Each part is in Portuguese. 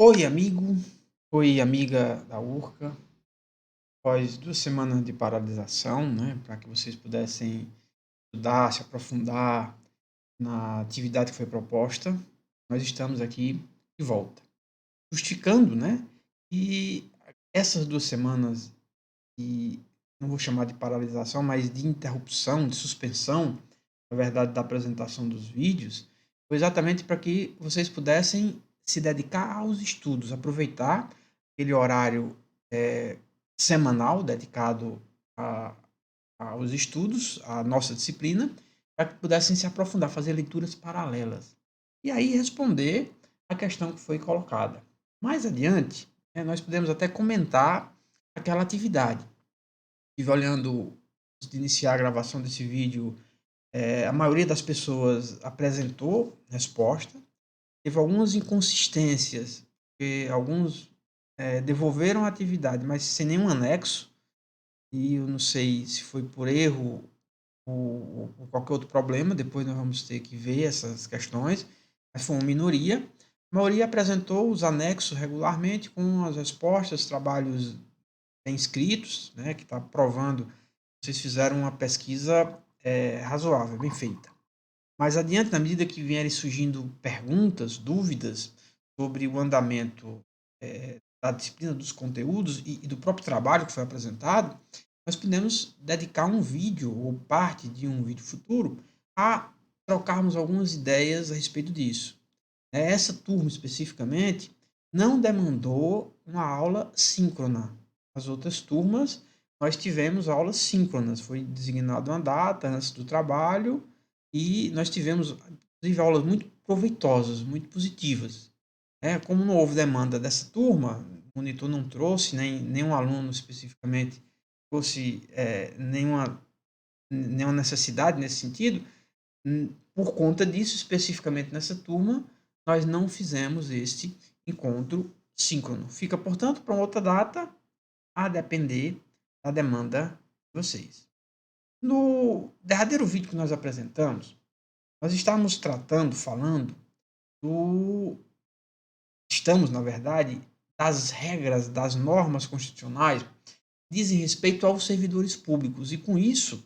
Oi, amigo. Oi, amiga da Urca. Após 2 semanas de paralisação, né, para que vocês pudessem estudar, se aprofundar na atividade que foi proposta, nós estamos aqui de volta. Justificando, né, e essas 2 semanas de, não vou chamar de paralisação, mas de interrupção, de suspensão, na verdade, da apresentação dos vídeos, foi exatamente para que vocês pudessem se dedicar aos estudos, aproveitar aquele horário semanal dedicado a, aos estudos, à nossa disciplina, para que pudessem se aprofundar, fazer leituras paralelas. E aí responder a questão que foi colocada. Mais adiante, nós podemos até comentar aquela atividade. Estive olhando, antes de iniciar a gravação desse vídeo, a maioria das pessoas apresentou resposta. Teve algumas inconsistências, porque alguns devolveram a atividade, mas sem nenhum anexo. E eu não sei se foi por erro ou qualquer outro problema, depois nós vamos ter que ver essas questões, mas foi uma minoria. A maioria apresentou os anexos regularmente com as respostas, trabalhos bem escritos, né, que está provando que vocês fizeram uma pesquisa razoável, bem feita. Mais adiante, na medida que vierem surgindo perguntas, dúvidas sobre o andamento da disciplina dos conteúdos e do próprio trabalho que foi apresentado, nós podemos dedicar um vídeo ou parte de um vídeo futuro a trocarmos algumas ideias a respeito disso. Essa turma especificamente não demandou uma aula síncrona. As outras turmas nós tivemos aulas síncronas, foi designada uma data antes do trabalho e nós tivemos, inclusive, aulas muito proveitosas, muito positivas. Como não houve demanda dessa turma, o monitor não trouxe, nem nenhum aluno especificamente trouxe nenhuma necessidade nesse sentido, por conta disso, especificamente nessa turma, nós não fizemos este encontro síncrono. Fica, portanto, para outra data, a depender da demanda de vocês. No derradeiro vídeo que nós apresentamos, nós estamos tratando, falando do. Estamos, na verdade, das regras, das normas constitucionais que dizem respeito aos servidores públicos. E com isso,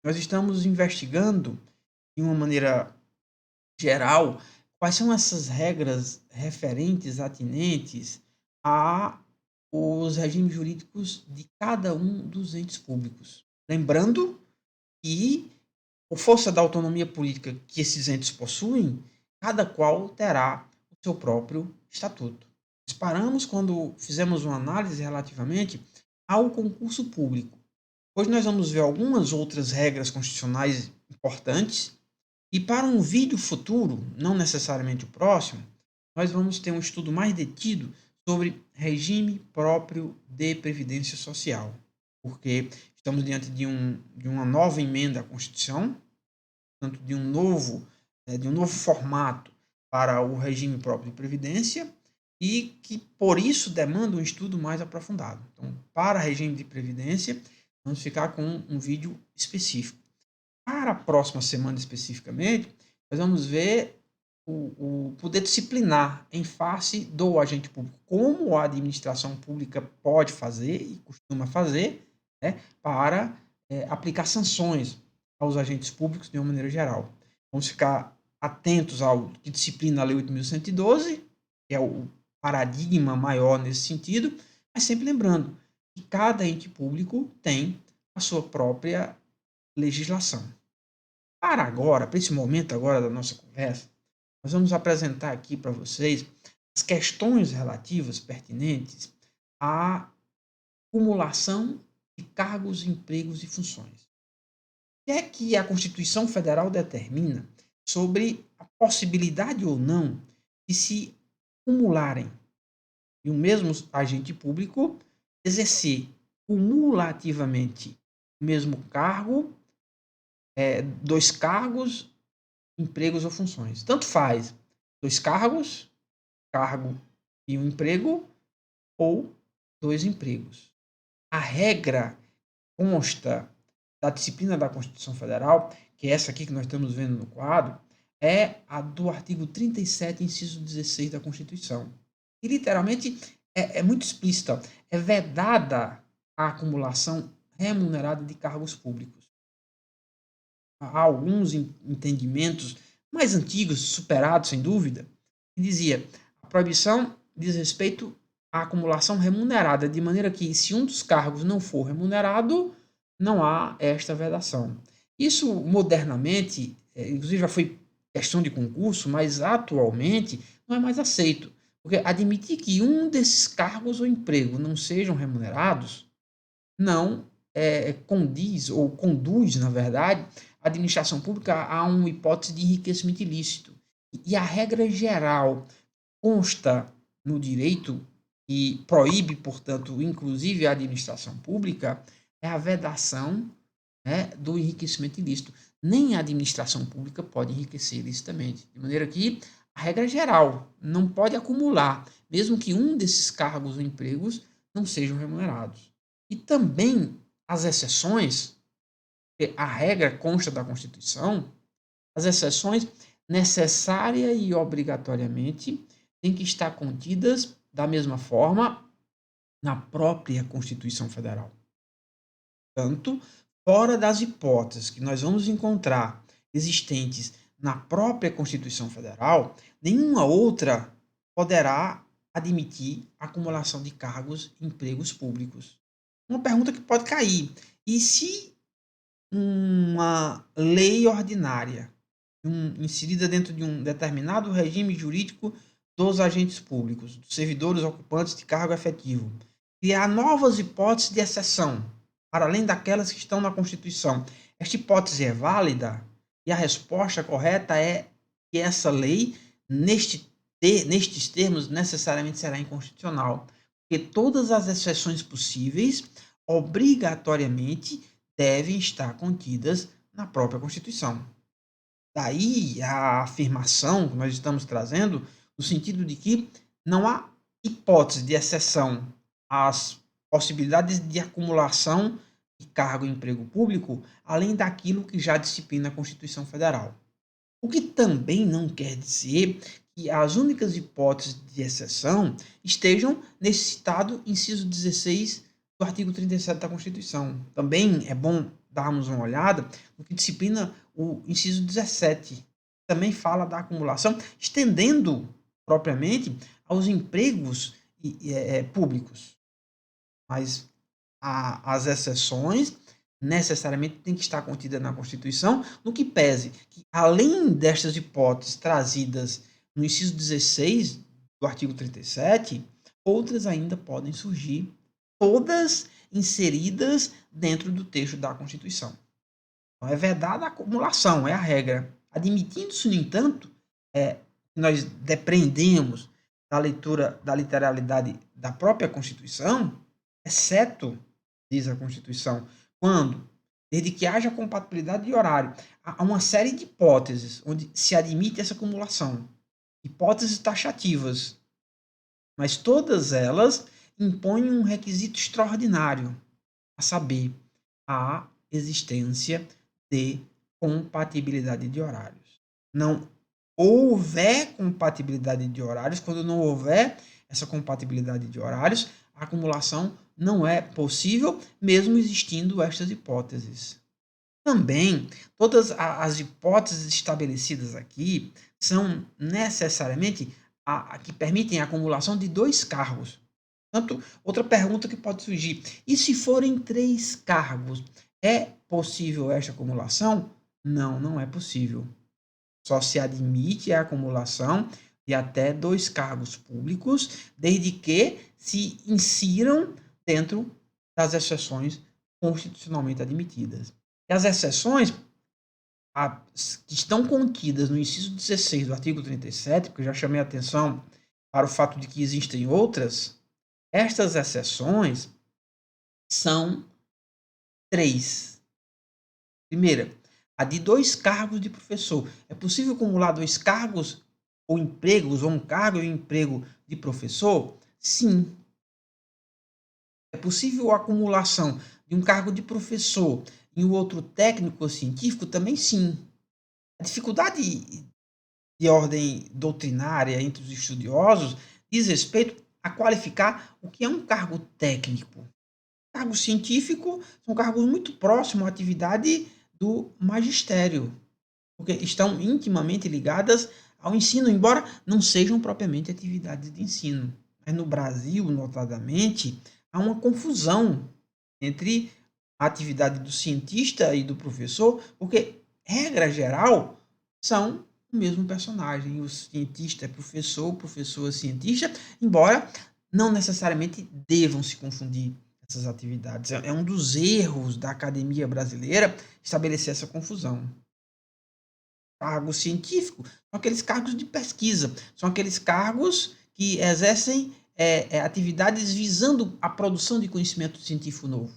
nós estamos investigando, de uma maneira geral, quais são essas regras referentes, atinentes a os regimes jurídicos de cada um dos entes públicos. Lembrando que, por força da autonomia política que esses entes possuem, cada qual terá o seu próprio estatuto. Nós paramos quando fizemos uma análise relativamente ao concurso público. Hoje nós vamos ver algumas outras regras constitucionais importantes e para um vídeo futuro, não necessariamente o próximo, nós vamos ter um estudo mais detido sobre regime próprio de previdência social, porque estamos diante de uma nova emenda à Constituição, portanto, de um novo formato para o regime próprio de previdência e que, por isso, demanda um estudo mais aprofundado. Então, para regime de previdência, vamos ficar com um vídeo específico. Para a próxima semana especificamente, nós vamos ver o poder disciplinar em face do agente público, como a administração pública pode fazer e costuma fazer, né, para aplicar sanções aos agentes públicos de uma maneira geral. Vamos ficar atentos ao que disciplina a Lei 8.112, que é o paradigma maior nesse sentido, mas sempre lembrando que cada ente público tem a sua própria legislação. Para agora, para esse momento agora da nossa conversa, nós vamos apresentar aqui para vocês as questões relativas, pertinentes à acumulação de cargos, empregos e funções. O que é que a Constituição Federal determina sobre a possibilidade ou não de se acumularem e o mesmo agente público exercer cumulativamente o mesmo cargo, dois cargos, empregos ou funções. Tanto faz dois cargos, cargo e um emprego, ou dois empregos. A regra consta da disciplina da Constituição Federal, que é essa aqui que nós estamos vendo no quadro, é a do artigo 37, inciso 16 da Constituição, e literalmente é muito explícita. É vedada a acumulação remunerada de cargos públicos. Há alguns entendimentos mais antigos, superados sem dúvida, que dizia a proibição diz respeito à acumulação remunerada, de maneira que se um dos cargos não for remunerado, não há esta vedação. Isso modernamente, inclusive já foi questão de concurso, mas atualmente não é mais aceito, porque admitir que um desses cargos ou emprego não sejam remunerados não condiz ou conduz, na verdade, a administração pública a uma hipótese de enriquecimento ilícito. E a regra geral consta no direito e proíbe, portanto, inclusive a administração pública, é a vedação, né, do enriquecimento ilícito. Nem a administração pública pode enriquecer ilicitamente. De maneira que a regra geral não pode acumular, mesmo que um desses cargos ou empregos não sejam remunerados. E também as exceções, que a regra consta da Constituição, as exceções necessária e obrigatoriamente têm que estar contidas da mesma forma na própria Constituição Federal. Tanto fora das hipóteses que nós vamos encontrar existentes na própria Constituição Federal, nenhuma outra poderá admitir acumulação de cargos e empregos públicos. Uma pergunta que pode cair: e se uma lei ordinária, inserida dentro de um determinado regime jurídico dos agentes públicos, dos servidores ocupantes de cargo efetivo, criar novas hipóteses de exceção, para além daquelas que estão na Constituição? Esta hipótese é válida? E a resposta correta é que essa lei, nestes termos, necessariamente será inconstitucional, porque todas as exceções possíveis, obrigatoriamente, devem estar contidas na própria Constituição. Daí a afirmação que nós estamos trazendo, no sentido de que não há hipótese de exceção às possibilidades de acumulação de cargo e emprego público, além daquilo que já disciplina a Constituição Federal. O que também não quer dizer que as únicas hipóteses de exceção estejam nesse citado inciso 16 do artigo 37 da Constituição. Também é bom darmos uma olhada no que disciplina o inciso 17. Também fala da acumulação, estendendo propriamente aos empregos públicos. Mas as exceções necessariamente têm que estar contidas na Constituição, no que pese que, além destas hipóteses trazidas no inciso 16 do artigo 37, outras ainda podem surgir, todas inseridas dentro do texto da Constituição. Então, é vedada a acumulação, é a regra. Admitindo-se, no entanto, nós depreendemos da leitura, da literalidade da própria Constituição, exceto, diz a Constituição, quando, desde que haja compatibilidade de horário, há uma série de hipóteses onde se admite essa acumulação. Hipóteses taxativas, mas todas elas impõem um requisito extraordinário, a saber, a existência de compatibilidade de horários. Não houver compatibilidade de horários, quando não houver essa compatibilidade de horários, a acumulação não é possível, mesmo existindo estas hipóteses. Também, todas as hipóteses estabelecidas aqui são necessariamente que permitem a acumulação de 2 cargos. Portanto, outra pergunta que pode surgir: e se forem 3 cargos, é possível esta acumulação? Não, não é possível. Só se admite a acumulação de até 2 cargos públicos, desde que se insiram dentro das exceções constitucionalmente admitidas. E as exceções que estão contidas no inciso 16 do artigo 37, porque eu já chamei a atenção para o fato de que existem outras, estas exceções são 3. Primeira, a de 2 cargos de professor. É possível acumular 2 cargos ou empregos, ou um cargo e um emprego de professor? Sim. É possível a acumulação de um cargo de professor e o outro técnico ou científico? Também sim. A dificuldade de ordem doutrinária entre os estudiosos diz respeito a qualificar o que é um cargo técnico. Cargo científico são cargos muito próximos à atividade do magistério, porque estão intimamente ligadas ao ensino, embora não sejam propriamente atividades de ensino. Mas no Brasil, notadamente, há uma confusão entre a atividade do cientista e do professor, porque, regra geral, são o mesmo personagem. O cientista é professor, o professor é cientista, embora não necessariamente devam se confundir essas atividades. É um dos erros da academia brasileira estabelecer essa confusão. Cargo científico são aqueles cargos de pesquisa, são aqueles cargos que exercem atividades visando a produção de conhecimento científico novo.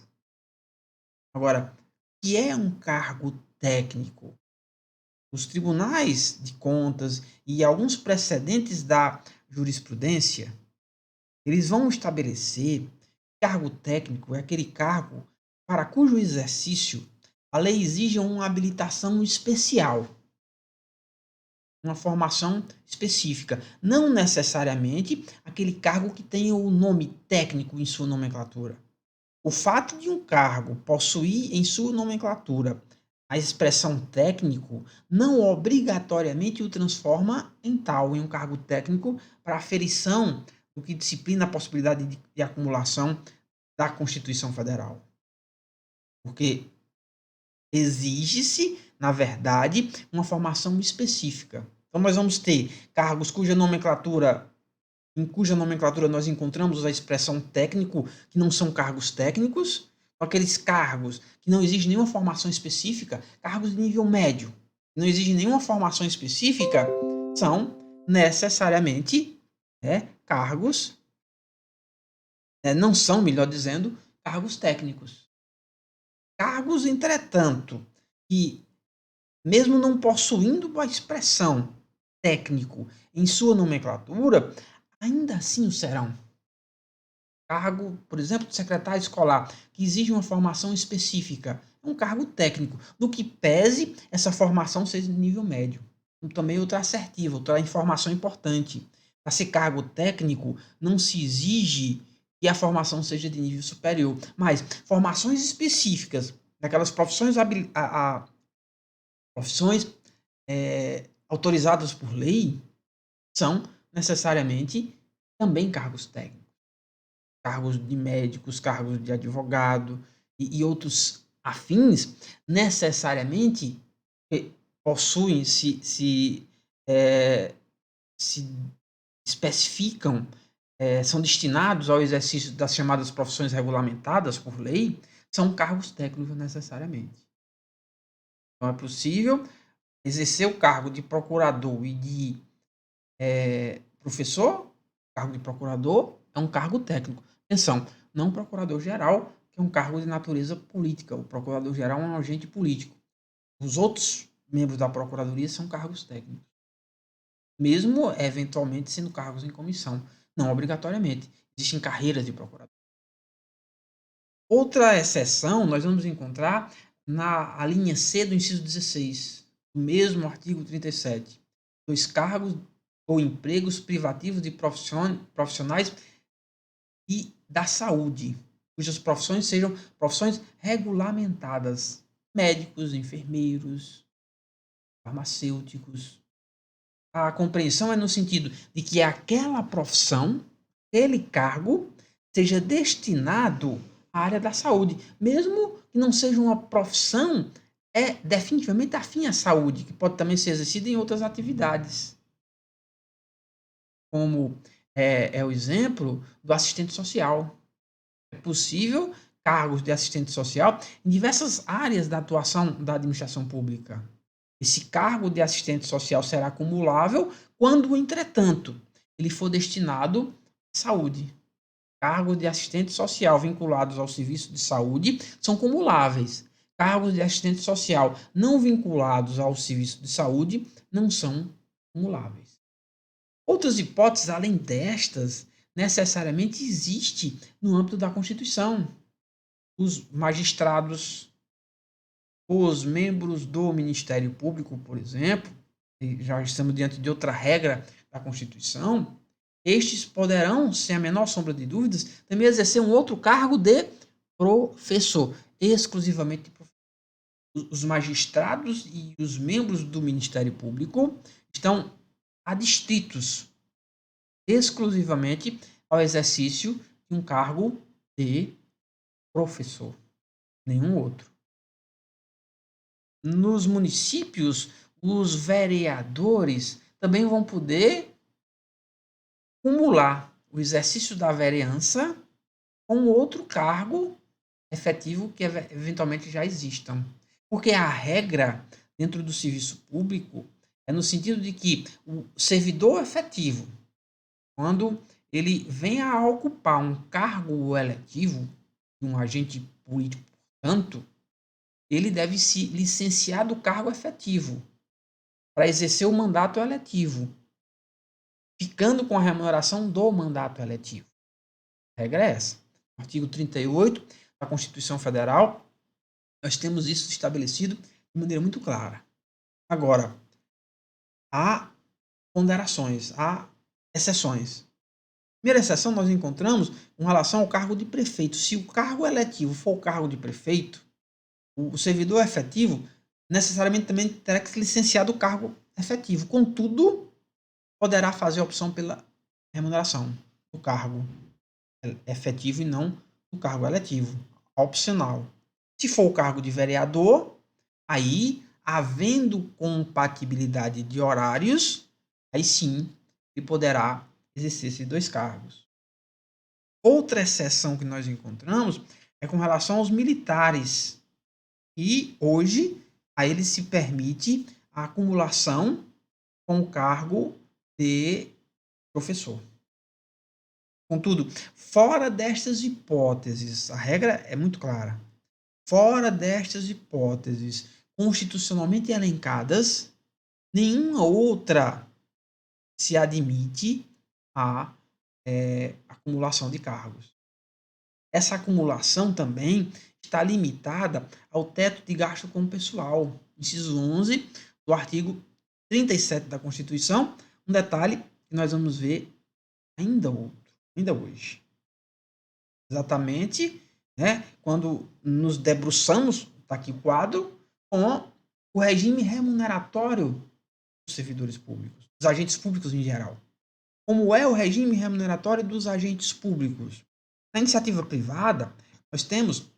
Agora, o que é um cargo técnico? Os tribunais de contas e alguns precedentes da jurisprudência, eles vão estabelecer que cargo técnico é aquele cargo para cujo exercício a lei exige uma habilitação especial, uma formação específica, não necessariamente aquele cargo que tenha o nome técnico em sua nomenclatura. O fato de um cargo possuir em sua nomenclatura a expressão técnico não obrigatoriamente o transforma em tal, em um cargo técnico para aferição do que disciplina a possibilidade de acumulação da Constituição Federal. Porque exige-se, na verdade, uma formação específica. Então, nós vamos ter cargos em cuja nomenclatura nós encontramos a expressão técnico, que não são cargos técnicos, aqueles cargos que não exigem nenhuma formação específica, cargos de nível médio, que não exigem nenhuma formação específica, são necessariamente cargos, não são, melhor dizendo, cargos técnicos. Cargos, entretanto, que, mesmo não possuindo a expressão técnico em sua nomenclatura, ainda assim o serão. Cargo, por exemplo, de secretário escolar, que exige uma formação específica, é um cargo técnico, do que pese essa formação seja de nível médio. Também outra assertiva, outra informação importante. Para ser cargo técnico, não se exige que a formação seja de nível superior, mas formações específicas daquelas profissões, profissões autorizadas por lei são necessariamente também cargos técnicos. Cargos de médicos, cargos de advogado e outros afins, necessariamente possuem, se especificam, são destinados ao exercício das chamadas profissões regulamentadas por lei, são cargos técnicos necessariamente. Então, é possível exercer o cargo de procurador e de professor. O cargo de procurador é um cargo técnico. Atenção, não procurador-geral, que é um cargo de natureza política. O procurador-geral é um agente político. Os outros membros da procuradoria são cargos técnicos. Mesmo, eventualmente, sendo cargos em comissão. Não obrigatoriamente. Existem carreiras de procurador. Outra exceção nós vamos encontrar na linha C do inciso 16, do mesmo artigo 37. Dois cargos ou empregos privativos de profissionais e da saúde, cujas profissões sejam profissões regulamentadas. Médicos, enfermeiros, farmacêuticos. A compreensão é no sentido de que aquela profissão, aquele cargo, seja destinado à área da saúde, mesmo que não seja uma profissão definitivamente afim à saúde, que pode também ser exercida em outras atividades. Como é o exemplo do assistente social. É possível cargos de assistente social em diversas áreas da atuação da administração pública. Esse cargo de assistente social será acumulável quando, entretanto, ele for destinado à saúde. Cargos de assistente social vinculados ao serviço de saúde são cumuláveis. Cargos de assistente social não vinculados ao serviço de saúde não são cumuláveis. Outras hipóteses, além destas, necessariamente existe no âmbito da Constituição. Os magistrados, os membros do Ministério Público, por exemplo, e já estamos diante de outra regra da Constituição, estes poderão, sem a menor sombra de dúvidas, também exercer um outro cargo de professor, exclusivamente de professor. Os magistrados e os membros do Ministério Público estão adstritos exclusivamente ao exercício de um cargo de professor, nenhum outro. Nos municípios, os vereadores também vão poder acumular o exercício da vereança com outro cargo efetivo que eventualmente já existam. Porque a regra dentro do serviço público é no sentido de que o servidor efetivo, quando ele vem a ocupar um cargo eletivo, um agente político, portanto, ele deve se licenciar do cargo efetivo para exercer o mandato eletivo, ficando com a remuneração do mandato eletivo. A regra é essa. Artigo 38 da Constituição Federal, nós temos isso estabelecido de maneira muito clara. Agora, há ponderações, há exceções. Primeira exceção nós encontramos com relação ao cargo de prefeito. Se o cargo eletivo for o cargo de prefeito, o servidor efetivo necessariamente também terá que se licenciar do cargo efetivo. Contudo, poderá fazer a opção pela remuneração do cargo efetivo e não do cargo eletivo, opcional. Se for o cargo de vereador, aí, havendo compatibilidade de horários, aí sim ele poderá exercer esses dois cargos. Outra exceção que nós encontramos é com relação aos militares. E hoje a eles se permite a acumulação com o cargo de professor. Contudo, fora destas hipóteses, a regra é muito clara. Fora destas hipóteses constitucionalmente elencadas, nenhuma outra se admite a acumulação de cargos. Essa acumulação também está limitada ao teto de gasto com o pessoal. Inciso 11 do artigo 37 da Constituição, um detalhe que nós vamos ver ainda hoje. Exatamente, né, quando nos debruçamos, está aqui o quadro, com o regime remuneratório dos servidores públicos, dos agentes públicos em geral. Como é o regime remuneratório dos agentes públicos? Na iniciativa privada, nós temos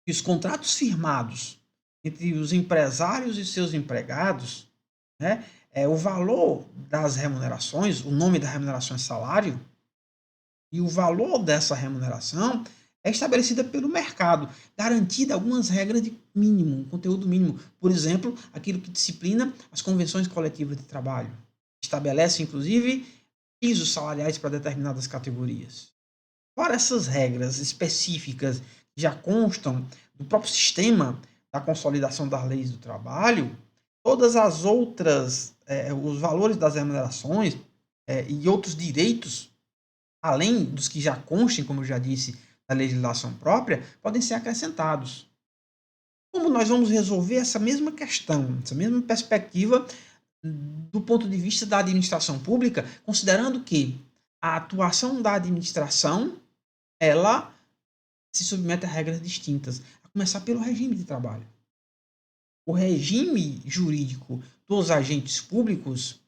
que os contratos firmados entre os empresários e seus empregados, né, o valor das remunerações, o nome da remuneração é salário, e o valor dessa remuneração é estabelecida pelo mercado, garantida algumas regras de mínimo, conteúdo mínimo. Por exemplo, aquilo que disciplina as convenções coletivas de trabalho. Estabelece, inclusive, pisos salariais para determinadas categorias. Fora essas regras específicas que já constam do próprio sistema da consolidação das leis do trabalho, todas as outras, os valores das remunerações e outros direitos, além dos que já constem, como eu já disse, da legislação própria, podem ser acrescentados. Como nós vamos resolver essa mesma questão, essa mesma perspectiva do ponto de vista da administração pública, considerando que a atuação da administração, ela se submete a regras distintas, a começar pelo regime de trabalho. O regime jurídico dos agentes públicos,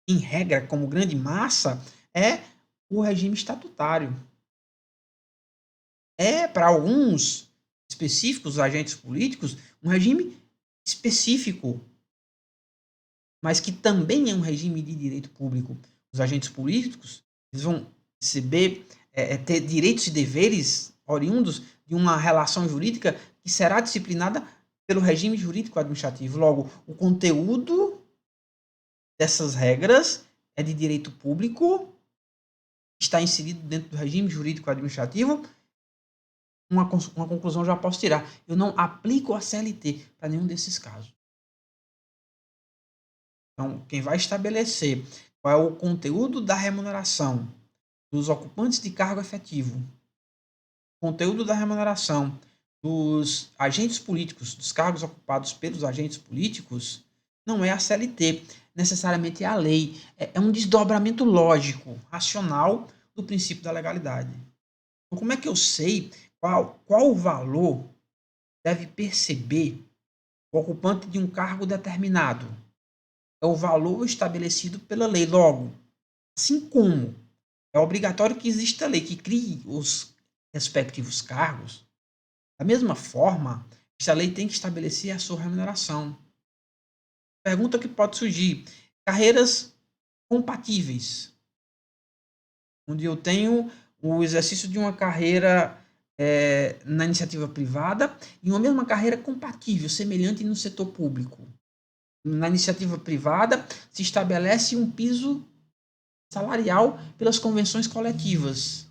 em regra, como grande massa, é o regime estatutário. É, para alguns específicos agentes políticos, um regime específico, mas que também é um regime de direito público. Os agentes políticos, eles vão receber, ter direitos e deveres oriundos de uma relação jurídica que será disciplinada pelo regime jurídico administrativo. Logo, o conteúdo dessas regras é de direito público, está inserido dentro do regime jurídico administrativo. Uma conclusão já posso tirar. Eu não aplico a CLT para nenhum desses casos. Então, quem vai estabelecer qual é o conteúdo da remuneração dos ocupantes de cargo efetivo, conteúdo da remuneração dos agentes políticos, dos cargos ocupados pelos agentes políticos, não é a CLT, necessariamente é a lei. É um desdobramento lógico, racional do princípio da legalidade. Então, como é que eu sei qual o valor deve perceber o ocupante de um cargo determinado? É o valor estabelecido pela lei. Logo, assim como é obrigatório que exista lei que crie os respectivos cargos, da mesma forma, esta lei tem que estabelecer a sua remuneração. Pergunta que pode surgir: carreiras compatíveis, onde eu tenho o exercício de uma carreira na iniciativa privada e uma mesma carreira compatível, semelhante no setor público. Na iniciativa privada, se estabelece um piso salarial pelas convenções coletivas.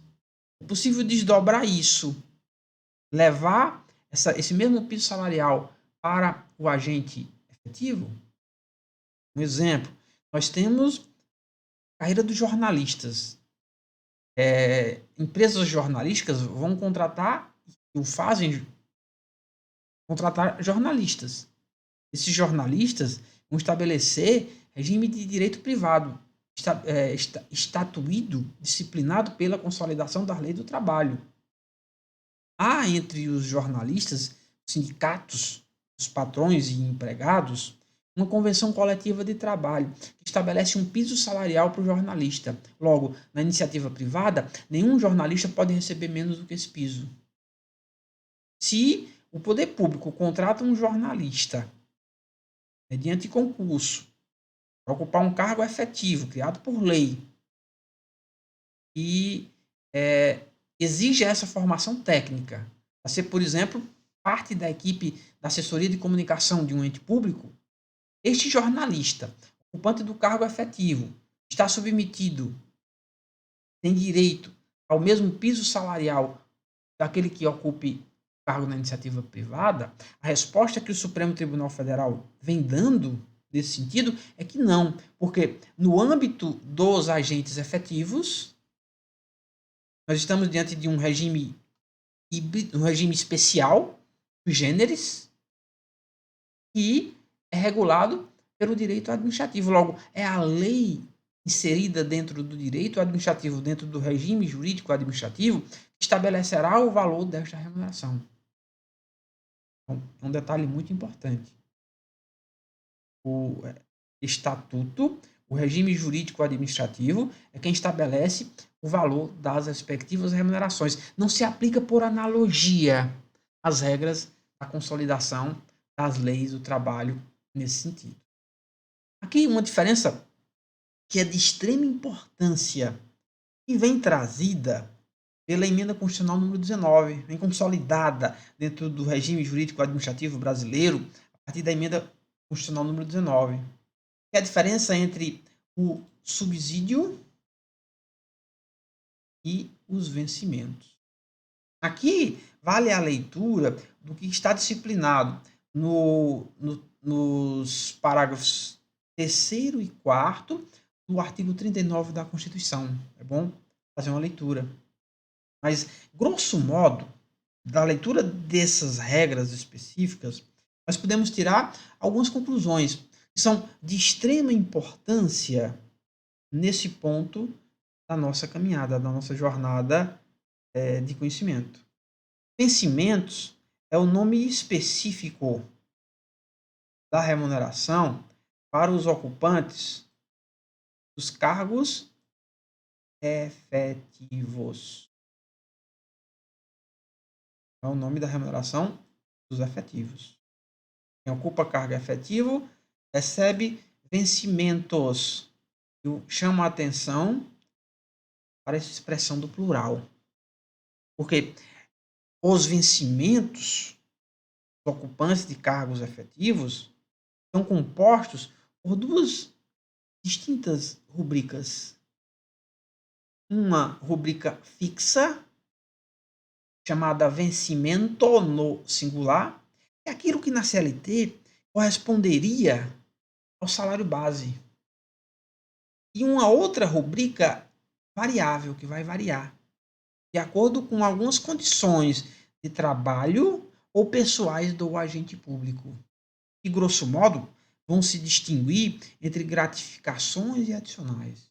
É possível desdobrar isso, levar esse mesmo piso salarial para o agente efetivo? Um exemplo, nós temos a carreira dos jornalistas. Empresas jornalísticas vão contratar jornalistas. Esses jornalistas vão estabelecer regime de direito privado, estatuído, disciplinado pela consolidação da lei do trabalho. Há entre os jornalistas, sindicatos, os patrões e empregados, uma convenção coletiva de trabalho que estabelece um piso salarial para o jornalista. Logo, na iniciativa privada, nenhum jornalista pode receber menos do que esse piso. Se o poder público contrata um jornalista mediante concurso para ocupar um cargo efetivo criado por lei e exige essa formação técnica, para ser, por exemplo, parte da equipe da assessoria de comunicação de um ente público, este jornalista, ocupante do cargo efetivo, está submetido, tem direito ao mesmo piso salarial daquele que ocupe cargo na iniciativa privada? A resposta que o Supremo Tribunal Federal vem dando nesse sentido é que não, porque no âmbito dos agentes efetivos, nós estamos diante de um regime híbrido, um regime especial, sui generis, que é regulado pelo direito administrativo. Logo, é a lei inserida dentro do direito administrativo, dentro do regime jurídico administrativo, que estabelecerá o valor desta remuneração. Então, é um detalhe muito importante. O estatuto, o regime jurídico administrativo, é quem estabelece o valor das respectivas remunerações. Não se aplica por analogia às regras da consolidação das leis do trabalho nesse sentido. Aqui uma diferença que é de extrema importância e vem trazida pela emenda constitucional número 19, vem consolidada dentro do regime jurídico administrativo brasileiro a partir da emenda constitucional número 19. Que é a diferença entre o subsídio e os vencimentos. Aqui vale a leitura do que está disciplinado nos parágrafos 3º e 4º do artigo 39 da Constituição. É bom fazer uma leitura. Mas, grosso modo, da leitura dessas regras específicas, nós podemos tirar algumas conclusões que são de extrema importância nesse ponto da nossa caminhada, da nossa jornada de conhecimento. Vencimentos é o nome específico da remuneração para os ocupantes dos cargos efetivos. É o nome da remuneração dos efetivos. Quem ocupa cargo efetivo recebe vencimentos. Eu chamo a atenção para essa expressão do plural. Porque os vencimentos dos ocupantes de cargos efetivos são compostos por duas distintas rubricas. Uma rubrica fixa, chamada vencimento no singular, é aquilo que na CLT corresponderia ao salário base. E uma outra rubrica variável, que vai variar, de acordo com algumas condições de trabalho ou pessoais do agente público. E, grosso modo, vão se distinguir entre gratificações e adicionais.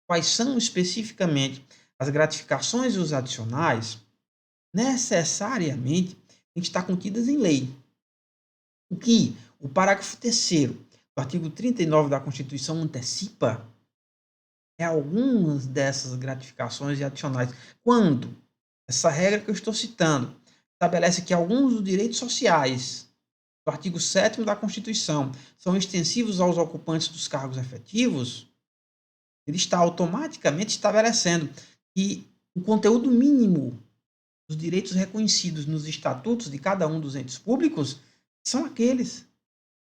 Quais são especificamente as gratificações e os adicionais? Necessariamente têm que estar contidas em lei. O que o parágrafo 3º do artigo 39 da Constituição antecipa é algumas dessas gratificações e adicionais. Quando essa regra que eu estou citando estabelece que alguns dos direitos sociais do artigo 7º da Constituição são extensivos aos ocupantes dos cargos efetivos, ele está automaticamente estabelecendo que o conteúdo mínimo dos direitos reconhecidos nos estatutos de cada um dos entes públicos são aqueles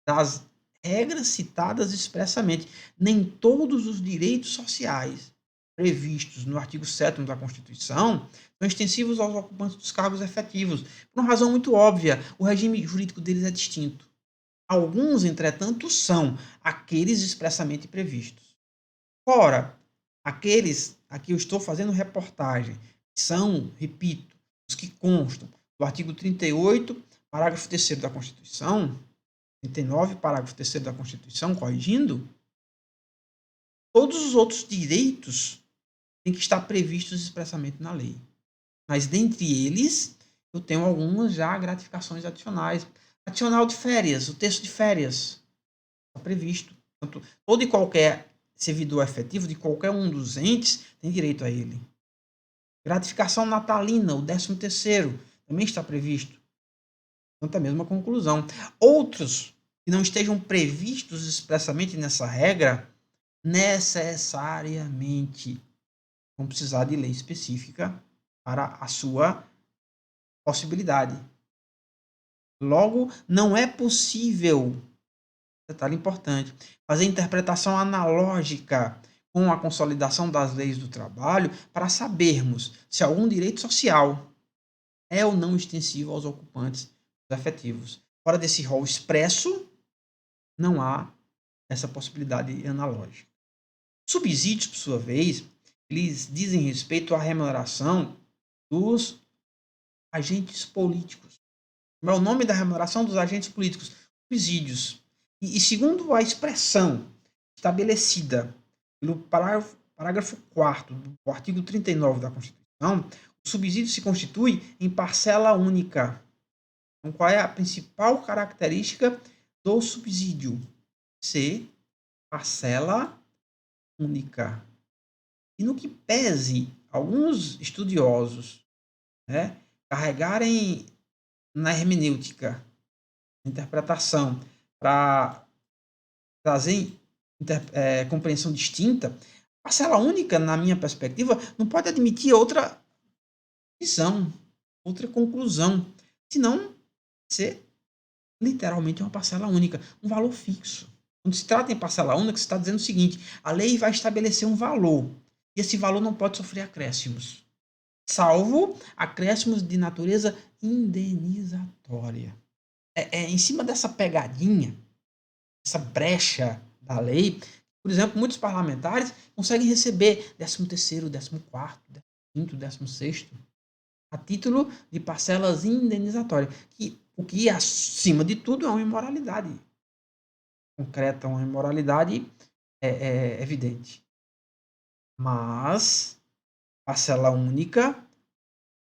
das regras citadas expressamente. Nem todos os direitos sociais previstos no artigo 7º da Constituição são extensivos aos ocupantes dos cargos efetivos. Por uma razão muito óbvia, o regime jurídico deles é distinto. Alguns, entretanto, são aqueles expressamente previstos. Ora, aqueles a que eu estou fazendo reportagem são, repito, os que constam do artigo 38, parágrafo 3º da Constituição, 39, parágrafo 3º da Constituição, corrigindo, todos os outros direitos têm que estar previstos expressamente na lei. Mas, dentre eles, eu tenho algumas já gratificações adicionais. Adicional de férias, o texto de férias está previsto. Portanto, todo e qualquer servidor efetivo de qualquer um dos entes tem direito a ele. Gratificação natalina, o 13º, também está previsto. Portanto, a mesma conclusão. Outros que não estejam previstos expressamente nessa regra, necessariamente vão precisar de lei específica para a sua possibilidade. Logo, não é possível, detalhe importante, fazer interpretação analógica com a consolidação das leis do trabalho para sabermos se algum direito social é ou não extensivo aos ocupantes efetivos. Fora desse rol expresso, não há essa possibilidade analógica. Subsídios, por sua vez, eles dizem respeito à remuneração dos agentes políticos. Como é o nome da remuneração dos agentes políticos? Subsídios. E segundo a expressão estabelecida pelo parágrafo 4º do artigo 39 da Constituição, o subsídio se constitui em parcela única. Então, qual é a principal característica do subsídio? Ser parcela única. E no que pese alguns estudiosos, né, carregarem na hermenêutica, interpretação, para trazer compreensão distinta, parcela única, na minha perspectiva, não pode admitir outra visão, outra conclusão, senão ser literalmente uma parcela única, um valor fixo. Quando se trata em parcela única, se está dizendo o seguinte: a lei vai estabelecer um valor, e esse valor não pode sofrer acréscimos, salvo acréscimos de natureza indenizatória. Em cima dessa pegadinha, essa brecha da lei, por exemplo, muitos parlamentares conseguem receber 13º, 14º, 15º, 16º, a título de parcelas indenizatórias, o que, acima de tudo, é uma imoralidade concreta, uma imoralidade evidente. Mas, parcela única,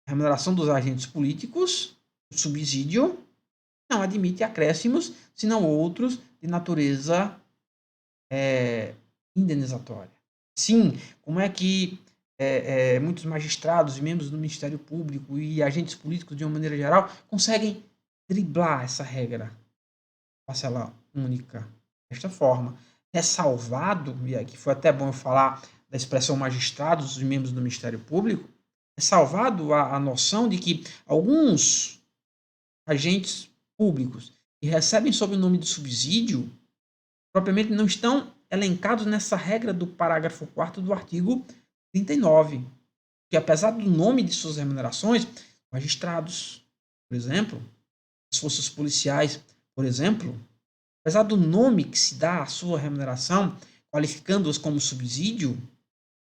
remuneração dos agentes políticos, o subsídio, não admite acréscimos, senão outros de natureza indenizatória. Sim, como é que muitos magistrados e membros do Ministério Público e agentes políticos, de uma maneira geral, conseguem driblar essa regra, parcela única, desta forma. Ressalvado, e aqui foi até bom eu falar da expressão magistrados e membros do Ministério Público, ressalvado a noção de que alguns agentes públicos que recebem sob o nome de subsídio, propriamente não estão elencados nessa regra do parágrafo 4º do artigo 39, que apesar do nome de suas remunerações, magistrados, por exemplo, as forças policiais, por exemplo, apesar do nome que se dá à sua remuneração, qualificando-os como subsídio,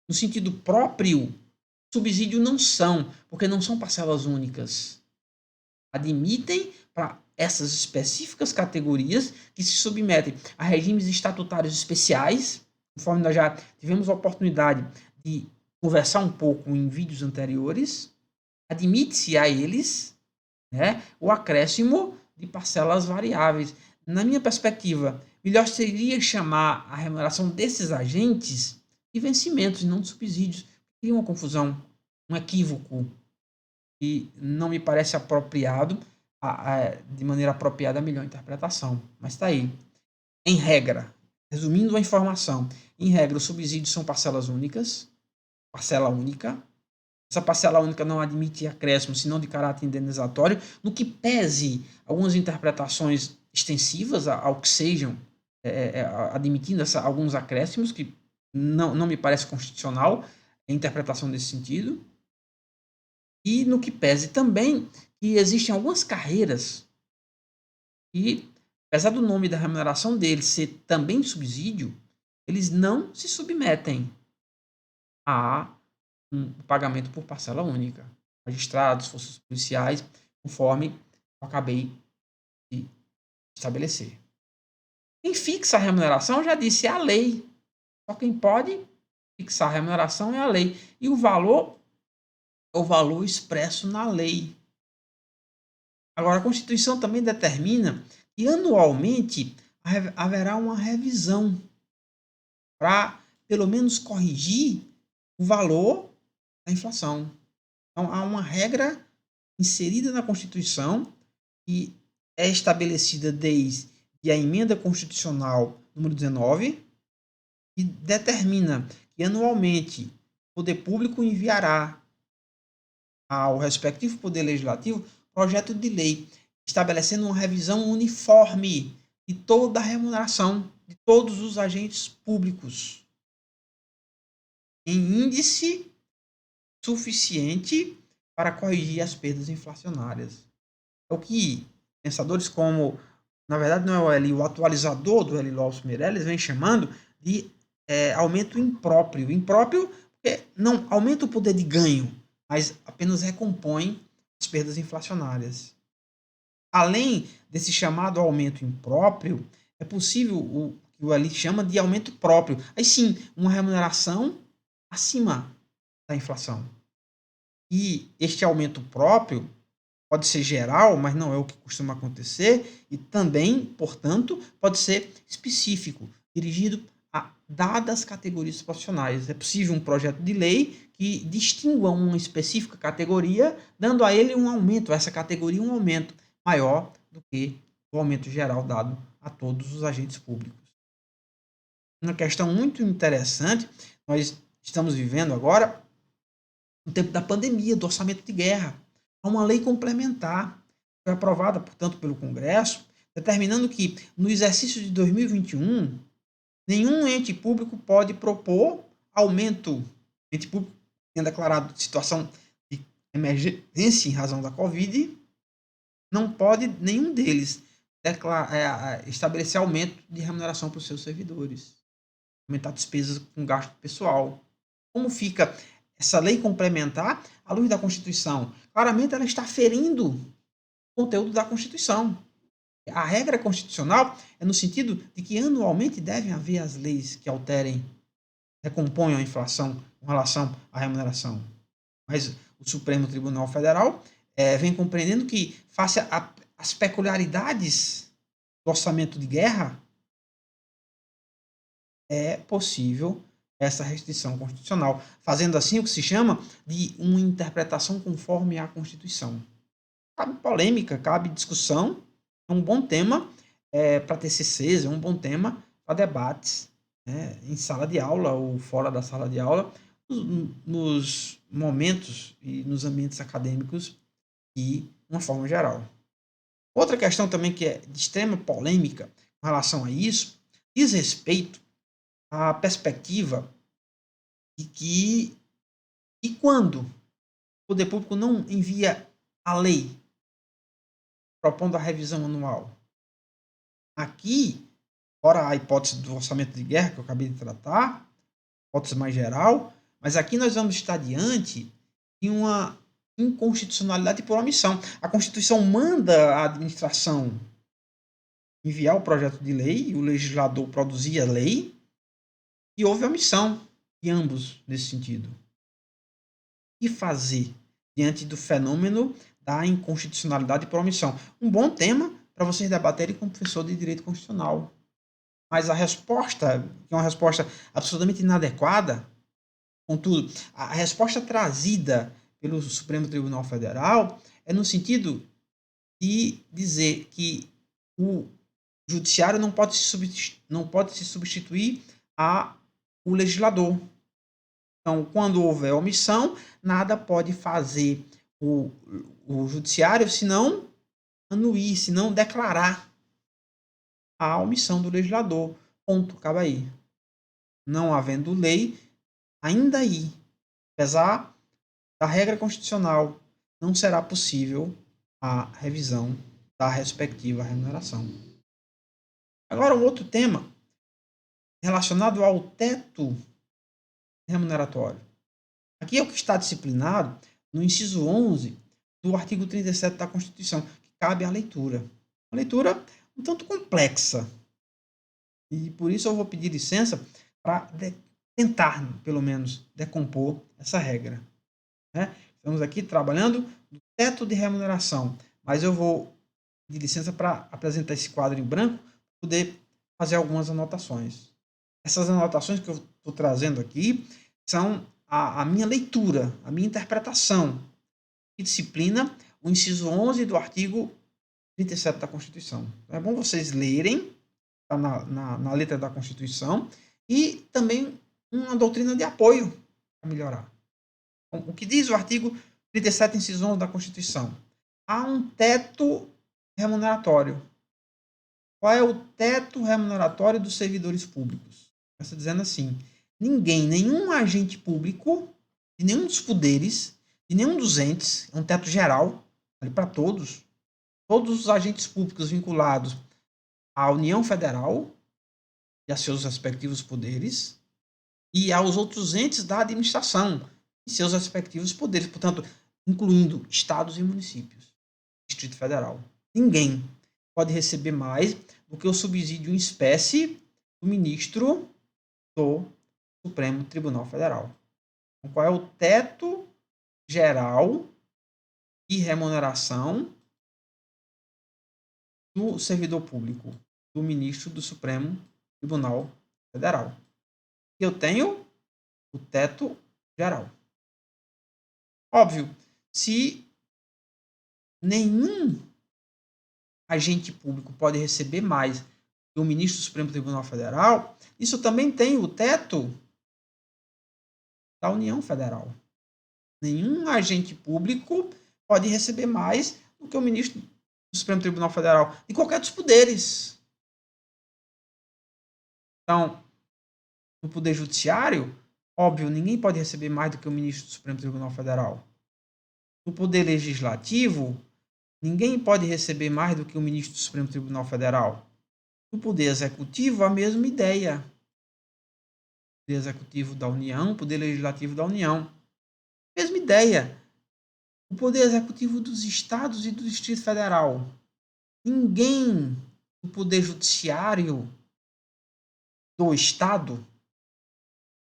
no sentido próprio, subsídio não são, porque não são parcelas únicas. admitem para essas específicas categorias que se submetem a regimes estatutários especiais, conforme nós já tivemos a oportunidade de conversar um pouco em vídeos anteriores, admite-se a eles, né, o acréscimo de parcelas variáveis. Na minha perspectiva, melhor seria chamar a remuneração desses agentes de vencimentos e não de subsídios. Cria uma confusão, um equívoco, e não me parece apropriado, de maneira apropriada, a melhor interpretação. Mas está aí. Em regra, resumindo a informação, em regra, os subsídios são parcelas únicas, parcela única. Essa parcela única não admite acréscimo, senão de caráter indenizatório, no que pese algumas interpretações extensivas ao que sejam, admitindo alguns acréscimos, que não me parece constitucional a interpretação desse sentido. E no que pese também que existem algumas carreiras que, apesar do nome da remuneração deles ser também subsídio, eles não se submetem a um pagamento por parcela única. Magistrados, forças policiais, conforme eu acabei de estabelecer. Quem fixa a remuneração, já disse, é a lei. Só quem pode fixar a remuneração é a lei. E o valor é o valor expresso na lei. Agora, a Constituição também determina que anualmente haverá uma revisão para, pelo menos, corrigir o valor da inflação. Então, há uma regra inserida na Constituição que é estabelecida desde a Emenda Constitucional número 19, que determina que anualmente o poder público enviará ao respectivo poder legislativo projeto de lei estabelecendo uma revisão uniforme de toda a remuneração de todos os agentes públicos em índice suficiente para corrigir as perdas inflacionárias. É o que pensadores como, na verdade não é o Eli, o atualizador do Eli Lopes Meirelles vem chamando de aumento impróprio. Impróprio porque não aumenta o poder de ganho, mas apenas recompõe as perdas inflacionárias. Além desse chamado aumento impróprio, é possível o que o Eli chama de aumento próprio. Aí sim, uma remuneração acima da inflação. E este aumento próprio pode ser geral, mas não é o que costuma acontecer, e também, portanto, pode ser específico, dirigido a dadas categorias profissionais. É possível um projeto de lei que distingua uma específica categoria, dando a ele um aumento, a essa categoria um aumento maior do que o aumento geral dado a todos os agentes públicos. Uma questão muito interessante, nós estamos vivendo agora no tempo da pandemia, do orçamento de guerra. Há uma lei complementar, foi aprovada, portanto, pelo Congresso, determinando que, no exercício de 2021, nenhum ente público pode propor aumento. Ente público tem declarado situação de emergência em razão da Covid, não pode nenhum deles estabelecer aumento de remuneração para os seus servidores, aumentar despesas com gasto pessoal. Como fica essa lei complementar à luz da Constituição? Claramente ela está ferindo o conteúdo da Constituição. A regra constitucional é no sentido de que anualmente devem haver as leis que alterem, recomponham a inflação com relação à remuneração. Mas o Supremo Tribunal Federal vem compreendendo que, face às peculiaridades do orçamento de guerra, é possível essa restrição constitucional, fazendo assim o que se chama de uma interpretação conforme à Constituição. Cabe polêmica, cabe discussão, é um bom tema para TCCs, é um bom tema para debates em sala de aula ou fora da sala de aula, nos momentos e nos ambientes acadêmicos e de uma forma geral. Outra questão também que é de extrema polêmica com relação a isso, diz respeito à perspectiva de que, e quando o poder público não envia a lei propondo a revisão anual? Aqui, fora a hipótese do orçamento de guerra que eu acabei de tratar, hipótese mais geral, mas aqui nós vamos estar diante de uma inconstitucionalidade por omissão. A Constituição manda a administração enviar o projeto de lei, e o legislador produzir a lei, e houve omissão de ambos nesse sentido. O que fazer diante do fenômeno da inconstitucionalidade por omissão? Um bom tema para vocês debaterem com o professor de Direito Constitucional. Mas a resposta, que é uma resposta absolutamente inadequada, contudo, a resposta trazida pelo Supremo Tribunal Federal é no sentido de dizer que o judiciário não pode se substituir ao legislador. Então, quando houver omissão, nada pode fazer o judiciário senão anuir, senão declarar a omissão do legislador. Ponto, acaba aí. Não havendo lei, ainda aí, apesar da regra constitucional, não será possível a revisão da respectiva remuneração. Agora, um outro tema relacionado ao teto remuneratório. Aqui é o que está disciplinado no inciso 11 do artigo 37 da Constituição, que cabe à leitura. Uma leitura um tanto complexa. E por isso eu vou pedir licença para tentar, pelo menos, decompor essa regra. Né? Estamos aqui trabalhando no teto de remuneração, mas eu vou pedir licença para apresentar esse quadro em branco, poder fazer algumas anotações. Essas anotações que eu estou trazendo aqui são a minha leitura, a minha interpretação, que disciplina o inciso 11 do artigo 37 da Constituição. É bom vocês lerem, tá na letra da Constituição, e também uma doutrina de apoio para melhorar. O que diz o artigo 37, inciso 11 da Constituição? Há um teto remuneratório. Qual é o teto remuneratório dos servidores públicos? Está dizendo assim, nenhum agente público, de nenhum dos poderes, de nenhum dos entes, é um teto geral, para todos os agentes públicos vinculados à União Federal e a seus respectivos poderes, e aos outros entes da administração e seus respectivos poderes, portanto, incluindo estados e municípios, Distrito Federal. Ninguém pode receber mais do que o subsídio em espécie do ministro do Supremo Tribunal Federal. Então, qual é o teto geral de remuneração do servidor público, do ministro do Supremo Tribunal Federal? Eu tenho o teto geral. Óbvio, se nenhum agente público pode receber mais do ministro do Supremo Tribunal Federal, isso também tem o teto da União Federal. Nenhum agente público pode receber mais do que o ministro do Supremo Tribunal Federal, de qualquer dos poderes. Então, no Poder Judiciário, óbvio, ninguém pode receber mais do que o ministro do Supremo Tribunal Federal. No Poder Legislativo, ninguém pode receber mais do que o ministro do Supremo Tribunal Federal. No Poder Executivo, a mesma ideia. Poder Executivo da União, Poder Legislativo da União. Mesma ideia. O Poder Executivo dos Estados e do Distrito Federal. Ninguém do Poder Judiciário do Estado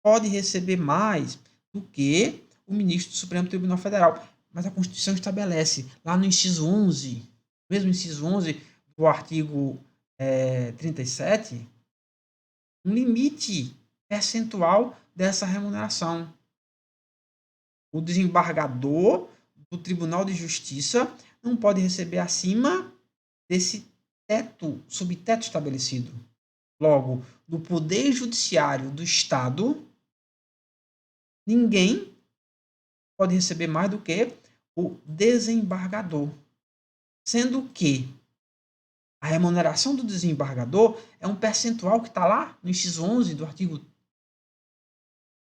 pode receber mais do que o ministro do Supremo Tribunal Federal. Mas a Constituição estabelece, lá no inciso 11, mesmo inciso 11 do artigo 37, um limite percentual dessa remuneração. O desembargador do Tribunal de Justiça não pode receber acima desse teto, subteto estabelecido. Logo, no Poder Judiciário do Estado, ninguém pode receber mais do que o desembargador. Sendo que a remuneração do desembargador é um percentual que está lá no inciso 11 do artigo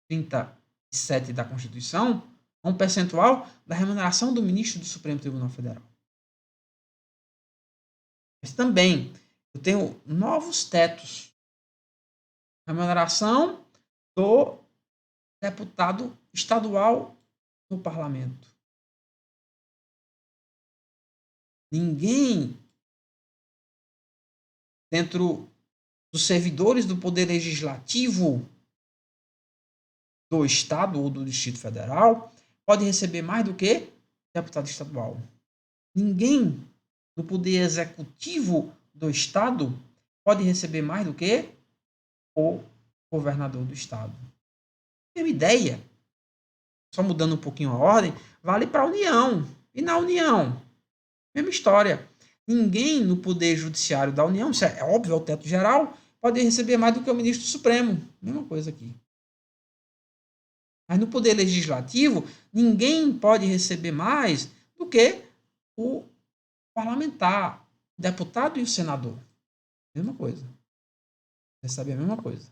37 da Constituição, um percentual da remuneração do ministro do Supremo Tribunal Federal. Mas também eu tenho novos tetos. Remuneração do deputado estadual no parlamento. Ninguém dentro dos servidores do Poder Legislativo do Estado ou do Distrito Federal pode receber mais do que deputado estadual. Ninguém no Poder Executivo do Estado pode receber mais do que o governador do Estado. Tem uma ideia, só mudando um pouquinho a ordem, vale para a União. E na União, mesma história. Ninguém no Poder Judiciário da União, isso é óbvio, é o teto geral, pode receber mais do que o ministro Supremo. Mesma coisa aqui. Mas no Poder Legislativo, ninguém pode receber mais do que o parlamentar, o deputado e o senador. Mesma coisa. Recebe a mesma coisa.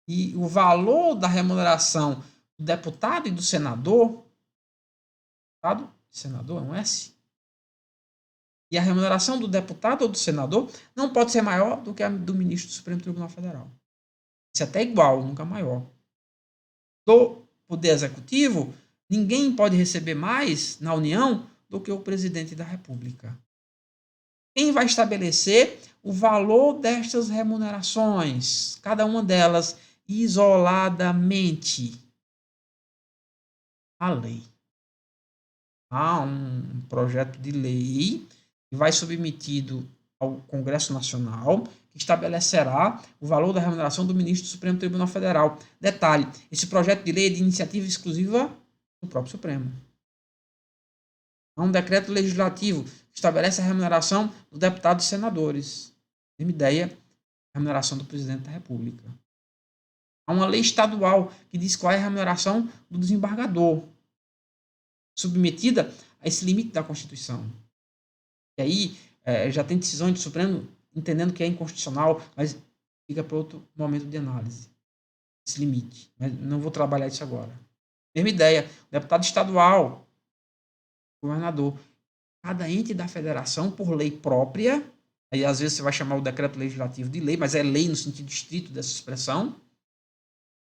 E o valor da remuneração do deputado e do senador, deputado e senador é um S, e a remuneração do deputado ou do senador não pode ser maior do que a do ministro do Supremo Tribunal Federal. Isso é até igual, nunca maior. Do Poder Executivo, ninguém pode receber mais na União do que o presidente da República. Quem vai estabelecer o valor destas remunerações? Cada uma delas isoladamente. A lei. Há um projeto de lei que vai submetido ao Congresso Nacional, que estabelecerá o valor da remuneração do ministro do Supremo Tribunal Federal. Detalhe, esse projeto de lei é de iniciativa exclusiva do próprio Supremo. Há um decreto legislativo que estabelece a remuneração dos deputados e senadores. Mesma ideia, a remuneração do presidente da República. Há uma lei estadual que diz qual é a remuneração do desembargador, submetida a esse limite da Constituição. E aí já tem decisões do Supremo entendendo que é inconstitucional, mas fica para outro momento de análise. Esse limite. Mas não vou trabalhar isso agora. Mesma ideia, deputado estadual, governador. Cada ente da federação, por lei própria, aí às vezes você vai chamar o decreto legislativo de lei, mas é lei no sentido estrito dessa expressão.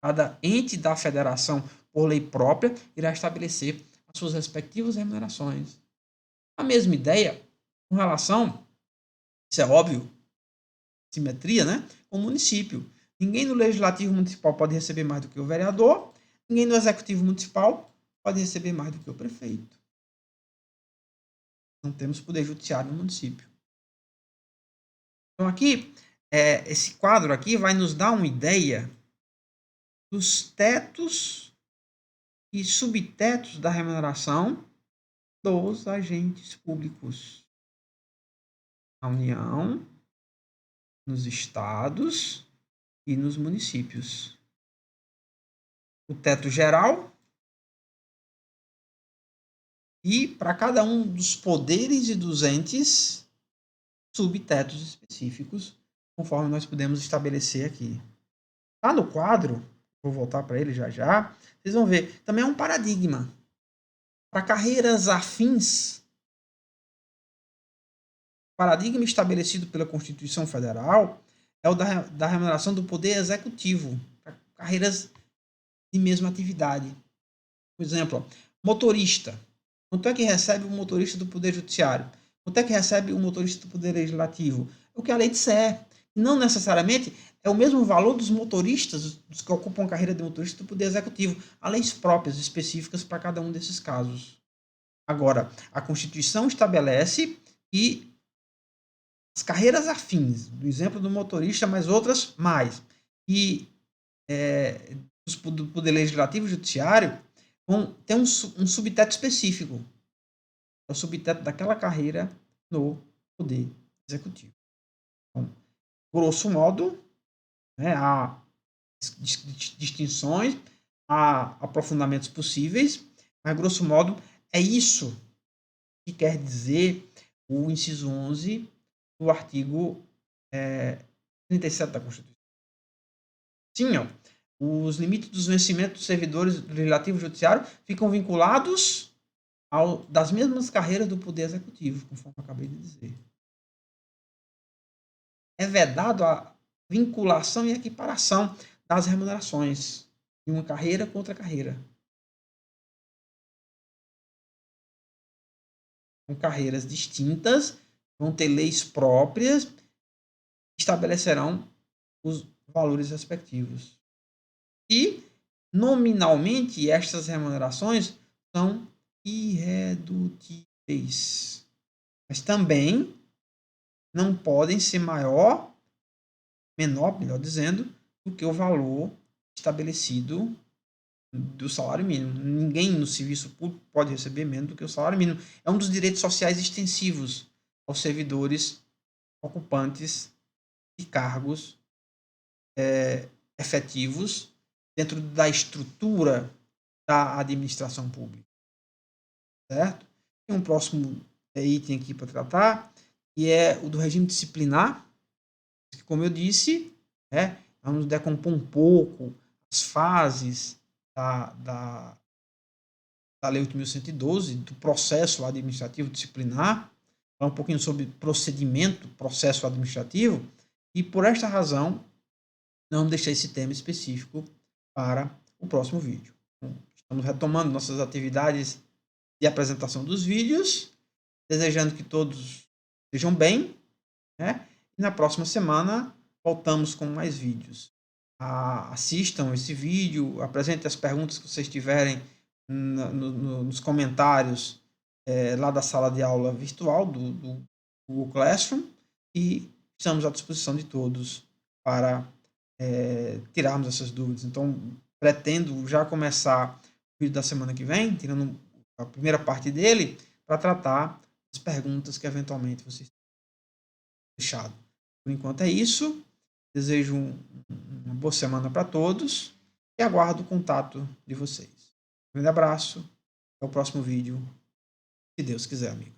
Cada ente da federação, por lei própria, irá estabelecer as suas respectivas remunerações. A mesma ideia com relação, isso é óbvio, simetria, né? Com o município. Ninguém no legislativo municipal pode receber mais do que o vereador, ninguém no executivo municipal pode receber mais do que o prefeito. Não temos poder judiciário no município. Então aqui, esse quadro aqui vai nos dar uma ideia dos tetos e subtetos da remuneração dos agentes públicos. Na União, nos estados e nos municípios. O teto geral e, para cada um dos poderes e dos entes, subtetos específicos, conforme nós podemos estabelecer aqui. Lá no quadro, vou voltar para ele já já, vocês vão ver, também é um paradigma. Para carreiras afins, o paradigma estabelecido pela Constituição Federal é o da remuneração do poder executivo, para carreiras de mesma atividade. Por exemplo, motorista. Quanto é que recebe o motorista do Poder Judiciário? Quanto é que recebe o motorista do Poder Legislativo? É o que a lei disser. Não necessariamente é o mesmo valor dos motoristas, dos que ocupam a carreira de motorista do Poder Executivo. Há leis próprias, específicas para cada um desses casos. Agora, a Constituição estabelece que as carreiras afins, do exemplo do motorista, mas outras mais, e do Poder Legislativo e Judiciário, tem um subteto específico. É o subteto daquela carreira no Poder Executivo. Então, grosso modo, né, há distinções, há aprofundamentos possíveis, mas grosso modo é isso que quer dizer o inciso 11 do artigo 37 da Constituição. Sim, ó, os limites dos vencimentos dos servidores do Legislativo e Judiciário ficam vinculados das mesmas carreiras do Poder Executivo, conforme eu acabei de dizer. É vedado a vinculação e equiparação das remunerações de uma carreira com outra carreira. São carreiras distintas, vão ter leis próprias, estabelecerão os valores respectivos. E, nominalmente, estas remunerações são irredutíveis. Mas também não podem ser menor, melhor dizendo, do que o valor estabelecido do salário mínimo. Ninguém no serviço público pode receber menos do que o salário mínimo. É um dos direitos sociais extensivos aos servidores ocupantes de cargos efetivos dentro da estrutura da administração pública. Certo? Tem um próximo item aqui para tratar, que é o do regime disciplinar, que, como eu disse, vamos decompor um pouco as fases da Lei 8.112, do processo administrativo disciplinar, falar um pouquinho sobre procedimento, processo administrativo, e por esta razão, não deixei esse tema específico para o próximo vídeo. Estamos retomando nossas atividades de apresentação dos vídeos, desejando que todos estejam bem, né? E na próxima semana voltamos com mais vídeos. Assistam esse vídeo, apresentem as perguntas que vocês tiverem nos comentários lá da sala de aula virtual do Google Classroom, e estamos à disposição de todos para tirarmos essas dúvidas. Então, pretendo já começar o vídeo da semana que vem, tirando a primeira parte dele, para tratar as perguntas que eventualmente vocês tenham deixado. Por enquanto é isso. Desejo uma boa semana para todos e aguardo o contato de vocês. Um grande abraço. Até o próximo vídeo, se Deus quiser, amigo.